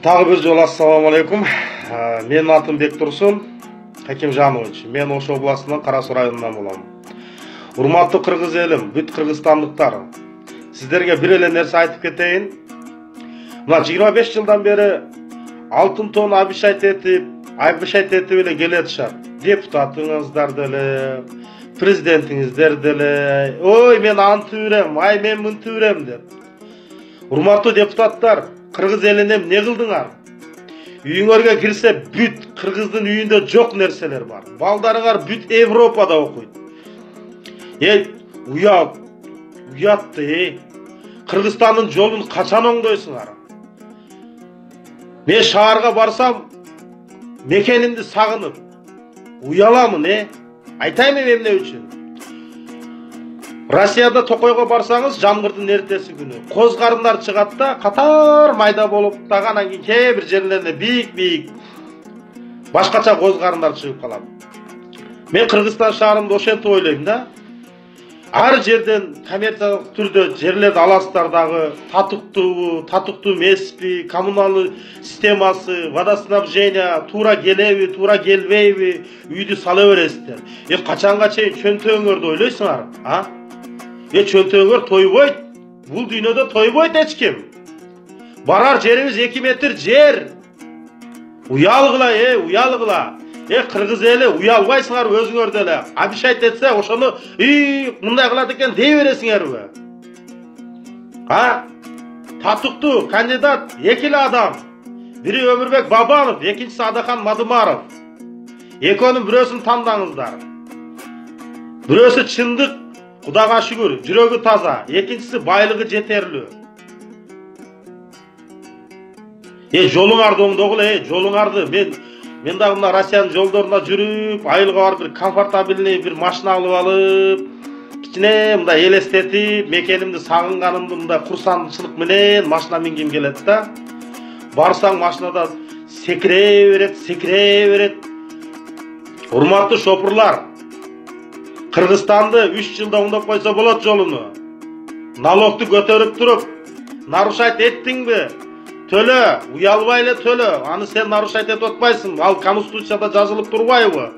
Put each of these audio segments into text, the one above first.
Тағы бір жол ассаламу алейкум. Менің атым Бектұрсын Хакимжанович. Мен Ош обласының Қарасу районынан боламын. Урматтуу кыргыз элим, бүт кыргызстандыктар. Сиздерге бир эле нерсе айтып кетейин. Мына 25 жылдан бери алтын тон абишайт этип эле келатышат. Депутатыңыздар деле, президентиңиздер деле. Ой, мен анты үрем, ай мен мынты үрем деп. Урматтуу депутаттар, кыргыз элине эмне кылдыңар? Үйүңөргө кирсе бүт кыргыздын үйүндө жок нерселер бар. Балдарыңар бүт Европада окуйт. Уятты. Кыргызстандын жолун качан оңдойсуңар? Мен шаарга барсам, мекенимди сагынып, уяламын, Айтайм эмне үчүн? Россияда Токойго барсаңыз, жамгырдын эртеси күнү коз карындар чыгат да, катар майда болуп, анан кийин кээ бир жерлерде бийик башкача коз карындар чыгып калат. Мен Кыргызстан шаарында ошентип ойлойм да. Ар жерден коммерциялык түрдө жерлерди аласыздар дагы, татыктуу эмеспи, коммуналдык системасы, водоснабжение туура келеби, туура келбейби, үйдү сала бересиздер. Качанга чейин чөнтөгүңөрдү ойлойсуңар, чөнтөгүңөр тойбойт. Бул дүйнөдө тойбойт эч ким. Барар жерибиз 2 метр жер. Уялгыла. Кыргыз эли, уялбайсыңар өзүңөр деле. Абишайт этсе, ошону мындай кылат экен дей бересиңерби? Татыктуу кандидат 2 адам. Бири Өмүрбек Бабанов, экинчиси Адахан Мадымаров. Экөөнүн бирөөсүн тандаңыздар. Бирөөсү чындык, Кудайга шүгүр, жүрөгү таза. Экинчиси байлыгы жетерлүү. Жолуңарды оңдогула, жолуңарды. Мен дагы мына Россиянын жолдорунда жүрүп, айылга барып бир комфортабельный бир машина алып алып, кичине мындай элестетип, мекенимди сагынганымды мындай курсанчылык менен машина мингим келет да. Барсаң машинада секирей берет. Урматтуу шопурлар, Кыргызстанды 3 жылда оңдоп койсо болот жолуну. Налогду көтөрүп туруп, нарушать эттиңби? Төлө, уялбай эле төлө. Аны сен нарушать этип атпайсың. Ал Конституцияда жазылып турбайбы?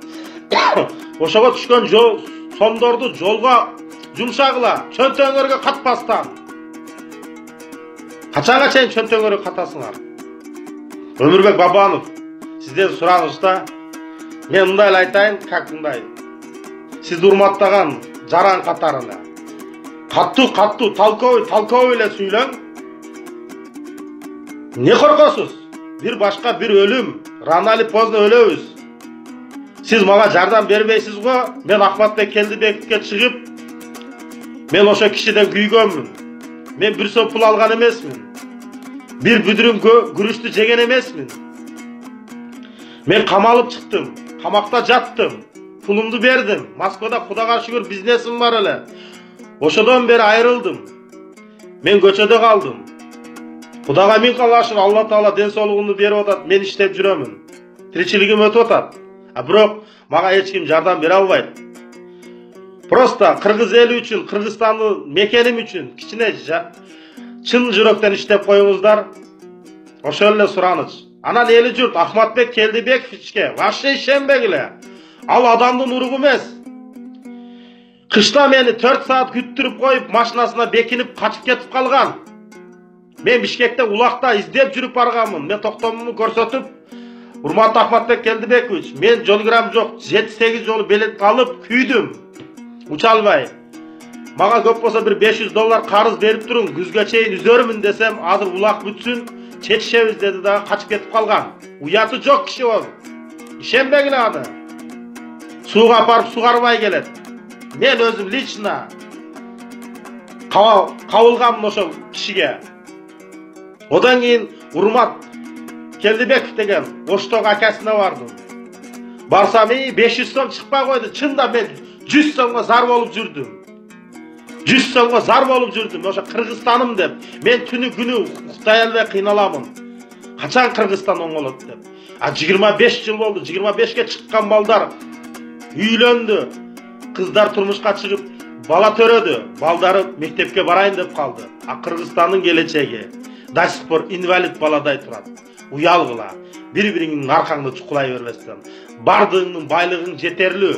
Ошого түшкөн сомдорду жолго жумшагыла, чөнтөгүңөргө катпастан. Качанга чейин чөнтөгүңөргө катасыңар? Өмүрбек Бабанов, сизден суранышта мен мындай эле айтайын, как мындай. Сиз урматтаган жаран катарына каттуу толковый эле сүйлөң. Не коркосуз? Бир башка бир өлүм, рано или поздно өлөбүз. Сиз мага жардам бербейсиз го, мен Ахматбек Келдибековке чыгып, мен ошо кишиден күйгөнмүн. Мен бир соп пул алган эмесмин. Бир бүдүрүм күрүчтү жеген эмесмин. Мен камалып чыктым, камакта жаттым, пулумду бердим. Москвада Кудайга шүгүр бизнесим бар эле. Ошодон бери айрылдым. Мен көчөдө калдым. Кудайга миң калашыр, Алла Таала ден соолугумду берип атат, мен иштеп жүрөмүн. Тиричилигим өтүп атат. Бирок мага эч ким жардам бере албайт. Просто кыргыз эли үчүн, Кыргызстандын мекеним үчүн кичине чын жүрөктөн иштеп коюңуздар. Ошол эле сураныч. Анан эли журт Ахматбек Келдибековичке вообще ишенбегиле. Ал адамдын уругу эмес. Кышта мени 4 саат күттүрүп коюп, машинасына бекинип качып кетип калган. Мен Бишкекте улакта издеп жүрүп барганмын. Мен токтомумду көрсөтүп, урматтуу Ахматбек Келдибекович, мен жол кирам жок, 7-8 жолу белет калып күйдүм. Уча албай. Мага көп болсо бир $500 карыз берип туруң, күзгө чейин үзөрмүн десем, азыр улак бүтсүн, чечишебиз деди да качып кетип калган. Уяты жок киши ол. Ишенбегиле аны. Сууга апарып сугарбай келет. Мен өзүм лично кабылганмын ошол кишиге. Одан кийин Урмат Келдибеков деген Оштогу акасына бардым. Барсам 500 сом чыкпай койду. Чында мен 100 сомго зар болуп жүрдүм. 100 сомго зар болуп жүрдүм. Ошо Кыргызстаным деп. Мен түнү күнү уктай албай кыйналамын. Качан Кыргызстан оңолот деп. 25 жыл болду. 25ке чыккан балдар үйлөндү. Кыздар турмушка чыгып, бала төрөдү. Балдары мектепке барайын деп калды. Кыргызстандын келечеги до сих пор инвалид баладай турат. уялгыла, бири-бириңдин аркаңды чукулай бербестен. Бардыгыңдын байлыгың жетерлүү.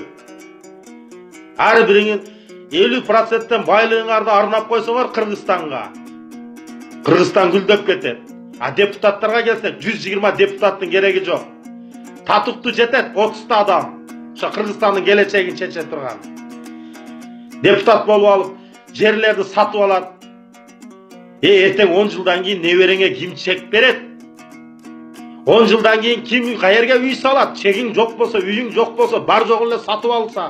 Ар бириңин 50%тен байлыгыңарды арнап койсоңор Кыргызстанга. Кыргызстан гүлдөп кетет. А депутаттарга келсек, 120 депутаттын кереги жок. Татыктуу жетет 30 адам. Ошо Кыргызстандын келечегин чече турган. Депутат болуп алып, жерлерди сатып алат. Эртең 10 жылдан кийин небереңе ким чек берет? 10 жылдан кийин ким каерге үй салат? Чегиң жок болсо, үйүң жок болсо, бар жогун эле сатып алса.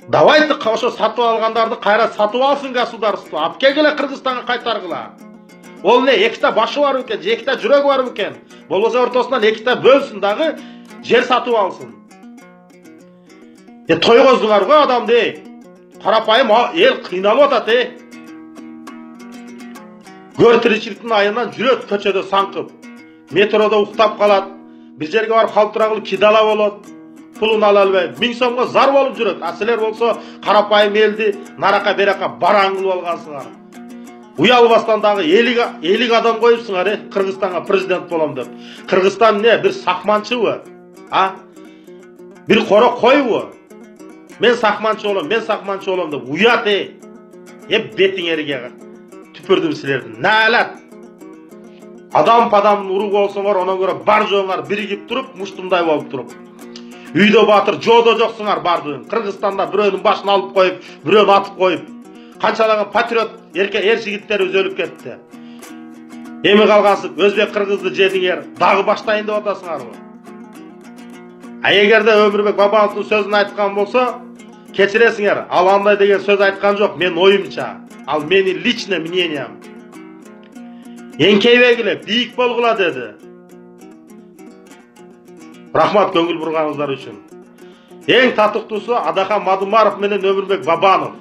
Давайте ошо сатып алгандарды кайра сатып алсын государство. Алып келгиле Кыргызстанга кайтаргыла. Ол не экита башы бар экен, же экита жүрөгү бар экен? Болбосо ортосунан экита бөлсүн дагы жер сатып алсын. Тойгоздуңар го адамды. Карапайым эл кыйналып атат, Көр тиричиликтин айынан жүрөт көчөдө саңкып. Метродо уктап калат. Бир жерге барып калып турагыл кидала болот. Пулун ала албай, 1000 сомго зар болуп жүрөт. А силер болсо карапайым элди нарака берака бараң кылып алгансыңар. Уялбастан дагы 50 адам коюпсуңар, Кыргызстанга президент болом деп. Кыргызстан не, бир сакманчыбы? Бир кора койбу? Мен сакманчы болом деп уят, бетиңерге түпүрдүм силердин. Наалат. Адам падам урук болсоңор, онон көрө бар жоңар биригип туруп, муштумдай болуп туруп. Үйдө батыр, жоодо жоксуңар бардыгын. Кыргызстанда бирөөнүн башын алып коюп, бирөөнү атып коюп. Канчалаган патриот эр жигиттерибиз өлүп кетти. Эми калгансып, өзбек кыргызды жедиңер, дагы баштайын деп атасыңарбы? Эгерде Өмүрбек Бабановдун сөзүн айткан болсо, кечиресиңер, ал андай деген сөз айткан жок, мен оюмча. Ал менин личный мнением. Эңкейбегиле, бийик болгула деди. Рахмат көңүл бурганыңыздар үчүн. Эң татыктуусу Адахан Мадумаров менен Өмүрбек Бабанов.